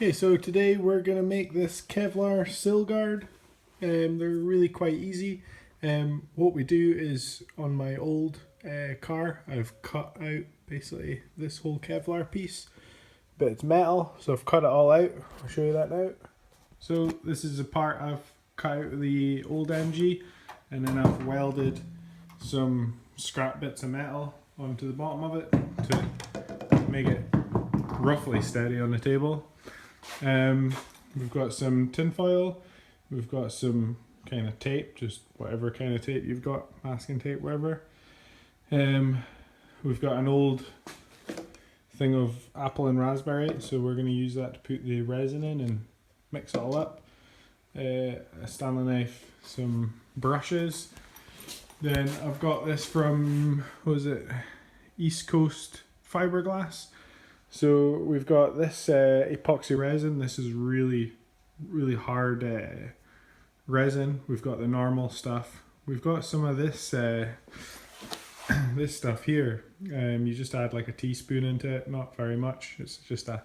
Okay, so today we're going to make this Kevlar sill guard. They're really quite easy. What we do is on my old car, I've cut out basically this whole Kevlar piece, but it's metal, so I've cut it all out. I'll show you that now. So this is the part I've cut out of the old MG, and then I've welded some scrap bits of metal onto the bottom of it to make it roughly steady on the table. We've got some tin foil, we've got some kind of tape, just whatever kind of tape you've got, masking tape, whatever. We've got an old thing of apple and raspberry, so we're going to use that to put the resin in and mix it all up. A Stanley knife, some brushes. Then I've got this from, what was it, East Coast Fiberglass. So we've got this epoxy resin. This is really hard resin. We've got the normal stuff. We've got some of this this stuff here. You just add like a teaspoon into it, not very much. It's just a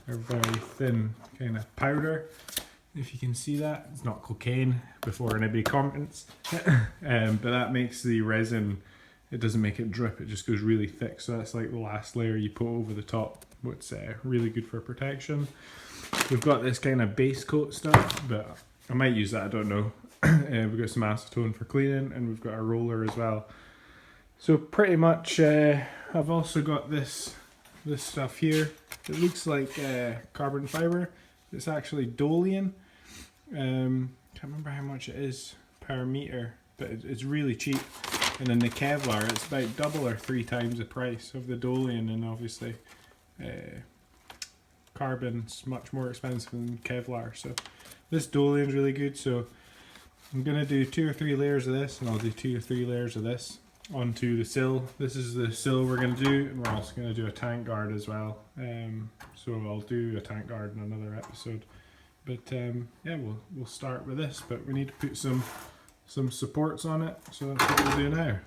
very thin kind of powder. If you can see that, it's not cocaine before anybody comments. But that makes the resin, it doesn't make it drip, it just goes really thick. So that's like the last layer you put over the top, what's really good for protection. We've got this kind of base coat stuff, but I might use that, I don't know. We've got some acetone for cleaning, and we've got a roller as well. So pretty much, I've also got this stuff here. It looks like carbon fiber. It's actually Dolian. Can't remember how much it is per meter, but it's really cheap. And then the Kevlar, it's about double or 3 times the price of the Dolian, and obviously carbon's much more expensive than Kevlar. So this Dolian's really good. So I'm gonna do 2 or 3 layers of this, and I'll do 2 or 3 layers of this onto the sill. This is the sill we're gonna do, and we're also gonna do a tank guard as well. So I'll do a tank guard in another episode. But yeah, we'll start with this, but we need to put some supports on it, so that's what we'll do now.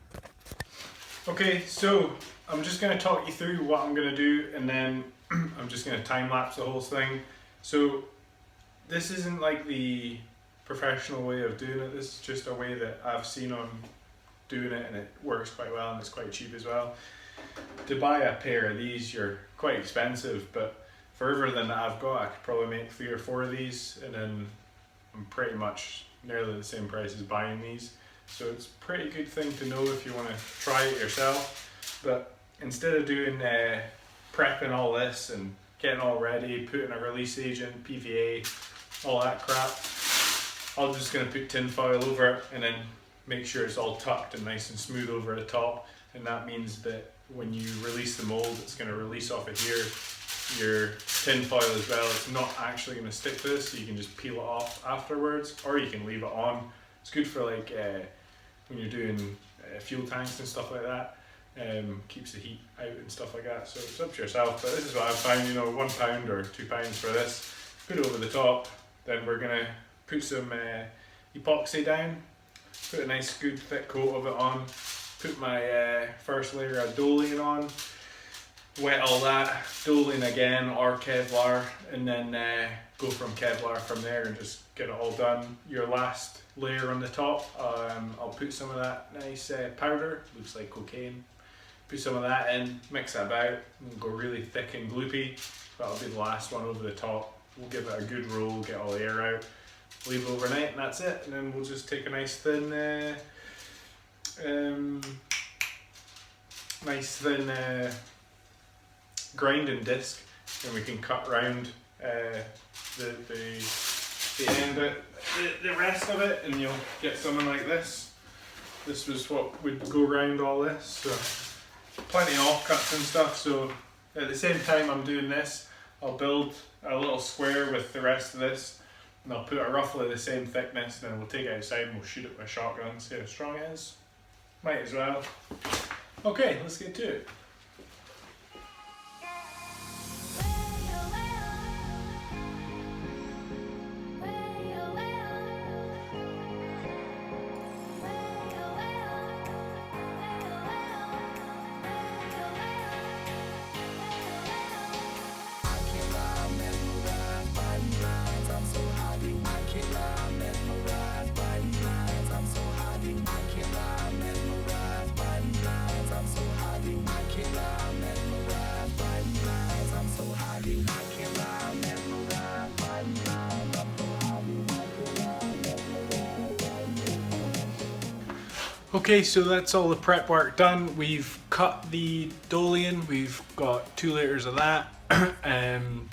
Okay, so I'm just going to talk you through what I'm going to do, and then I'm just going to time lapse the whole thing. So this isn't like the professional way of doing it, this is just a way that I've seen on doing it, and it works quite well, and it's quite cheap as well. To buy a pair of these, you're quite expensive, but for everything that I've got, I could probably make 3 or 4 of these, and then I'm pretty much nearly the same price as buying these. So it's a pretty good thing to know if you want to try it yourself. But instead of doing prepping all this and getting all ready, putting a release agent, PVA, all that crap, I'm just going to put tin foil over it and then make sure it's all tucked and nice and smooth over the top. And that means that when you release the mold, it's going to release off of here. Your tin foil as well, it's not actually going to stick to this, so you can just peel it off afterwards, or you can leave it on. It's good for like when you're doing fuel tanks and stuff like that. Keeps the heat out and stuff like that, so it's up to yourself. But this is what I've found, you know, £1 or £2 for this. Put it over the top, then we're going to put some epoxy down, put a nice good thick coat of it on, put my first layer of Dolian on, wet all that, Dolian again or Kevlar, and then go from Kevlar from there and just get it all done. Your last layer on the top, I'll put some of that nice powder, looks like cocaine, put some of that in, mix it about, and go really thick and gloopy. That'll be the last one over the top. We'll give it a good roll, get all the air out, leave it overnight, and that's it. And then we'll just take a nice thin grinding disc, and we can cut round the end of the rest of it, and you'll get something like this. This was what would go around all this, so plenty of offcuts and stuff. So at the same time I'm doing this, I'll build a little square with the rest of this, and I'll put it roughly the same thickness, and then we'll take it outside and we'll shoot it with a shotgun, see how strong it is. Might as well. Okay, let's get to it. Okay, so that's all the prep work done. We've cut the Dolian, we've got 2 layers of that,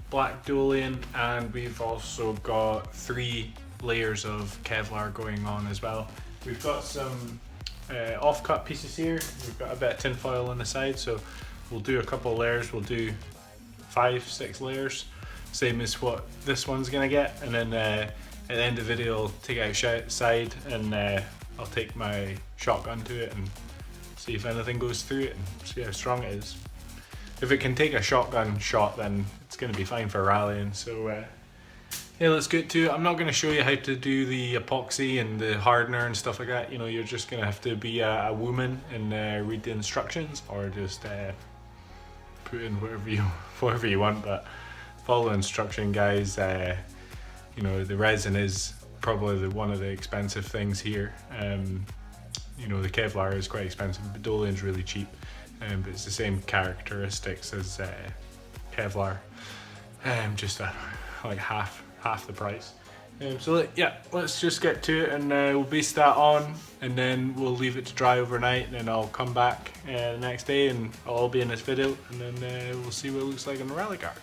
black Dolian, and we've also got 3 layers of Kevlar going on as well. We've got some off-cut pieces here. We've got a bit of tin foil on the side, so we'll do a couple of layers. We'll do 5-6 layers, same as what this one's gonna get, and then at the end of the video I'll take it outside and I'll take my shotgun to it and see if anything goes through it and see how strong it is. If it can take a shotgun shot, then it's going to be fine for rallying. So yeah, let's get to it. I'm not going to show you how to do the epoxy and the hardener and stuff like that. You know, you're just going to have to be a woman and read the instructions, or just put in whatever you want. But follow the instruction, guys. You know, the resin is probably one of the expensive things here. You know, the Kevlar is quite expensive, but Dolian's really cheap, but it's the same characteristics as Kevlar, just like half the price. So yeah, let's just get to it, and we'll base that on, and then we'll leave it to dry overnight, and then I'll come back the next day and I'll all be in this video, and then we'll see what it looks like on the rally car.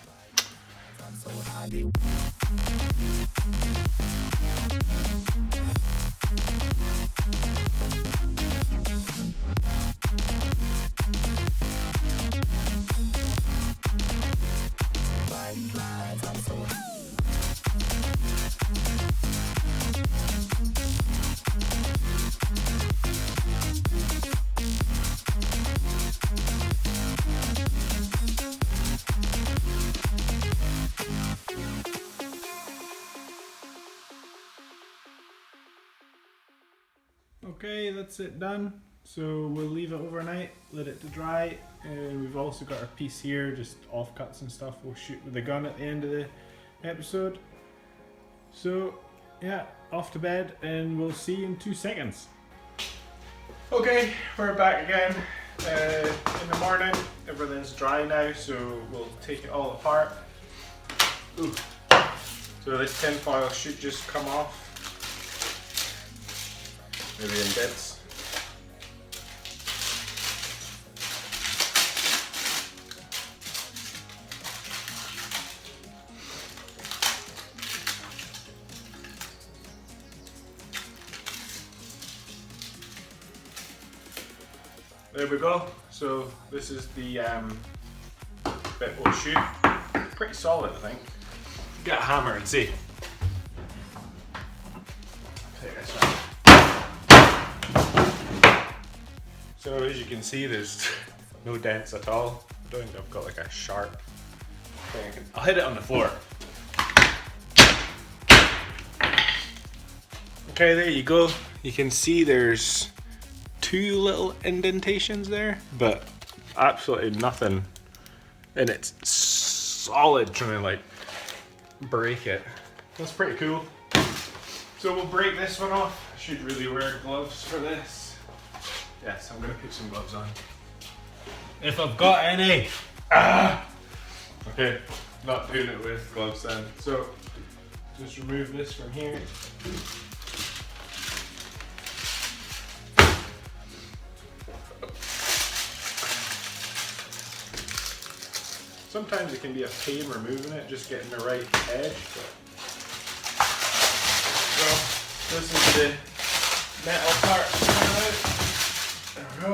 Okay, that's it done. So we'll leave it overnight, let it to dry, and we've also got our piece here, just offcuts and stuff we'll shoot with the gun at the end of the episode. So yeah, off to bed, and we'll see you in 2 seconds. Okay, we're back again in the morning. Everything's dry now, so we'll take it all apart. Ooh. So this tin foil should just come off, maybe in bits. There we go. So this is the bit we'll shoot. Pretty solid, I think. Get a hammer and see. Take this one. So as you can see, there's no dents at all. I don't think I've got like a sharp thing. I'll hit it on the floor. Okay, there you go. You can see there's 2 little indentations there, but absolutely nothing, and it's solid trying to like break it. That's pretty cool. So we'll break this one off. I should really wear gloves for this. Yes, I'm gonna put some gloves on, if I've got any. Okay, not doing it with gloves then. So just remove this from here. Sometimes it can be a pain removing it, just getting the right edge. So this is the metal part coming out. There we go.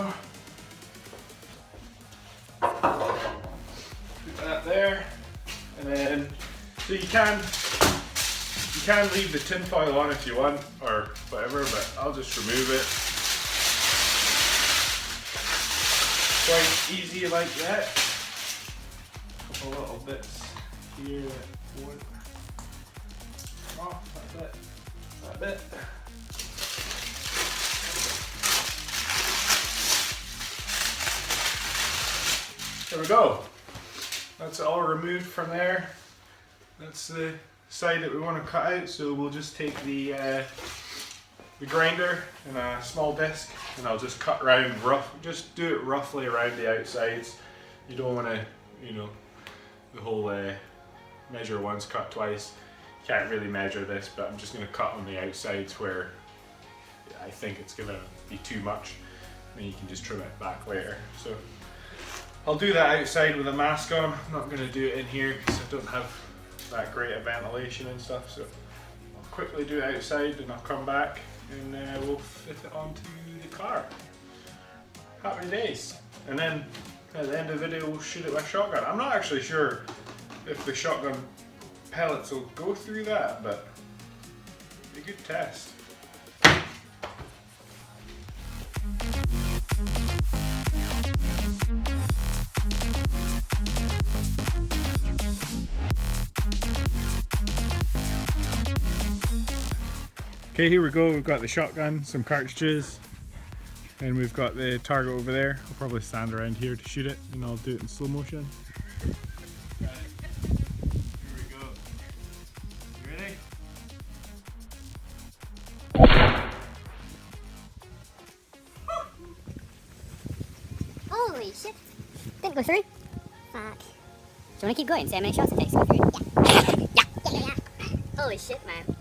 Put that there, and then so you can leave the tin foil on if you want or whatever, but I'll just remove it. Quite easy like that. A little bits here that won't come off, that bit. There we go. That's all removed from there. That's the side that we want to cut out, so we'll just take the grinder and a small disc, and I'll just cut around just do it roughly around the outsides. You don't want to, you know, the whole measure once, cut twice. Can't really measure this, but I'm just going to cut on the outsides where I think it's gonna be too much, and you can just trim it back later. So I'll do that outside with a mask on. I'm not gonna do it in here because I don't have that great of ventilation and stuff. So I'll quickly do it outside and I'll come back and we'll fit it onto the car. Happy days. And then at the end of the video we'll shoot it with a shotgun. I'm not actually sure if the shotgun pellets will go through that, but it'd be a good test. Okay, here we go. We've got the shotgun, some cartridges, and we've got the target over there. I'll probably stand around here to shoot it, and I'll do it in slow motion. Here we go. You ready? Holy shit! Didn't go through. Fuck. Do you want to keep going? See how many shots it takes to go through? Yeah. Holy shit, man.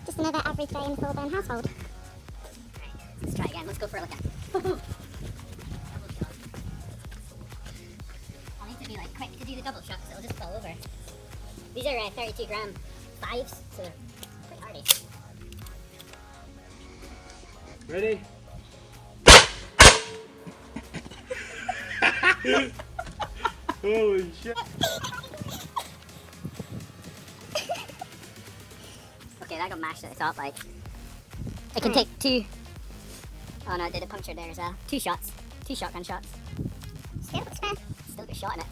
Just another average day in the Thorburn household. Right, let's try again. Let's go for a look at. I'll need to be like quick to do the double shot because it'll just fall over. These are 32 gram 5s, so they're pretty hardy. Ready? Holy shit. Okay, that got mashed at the top, like. It can take 2. Oh no, it did a puncture there as well. 2 shots. 2 shotgun shots. Still got a shot in it.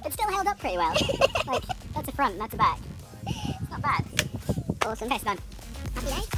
It still held up pretty well. Like, that's a front and that's a back. It's not bad. Awesome. Test done. Happy days.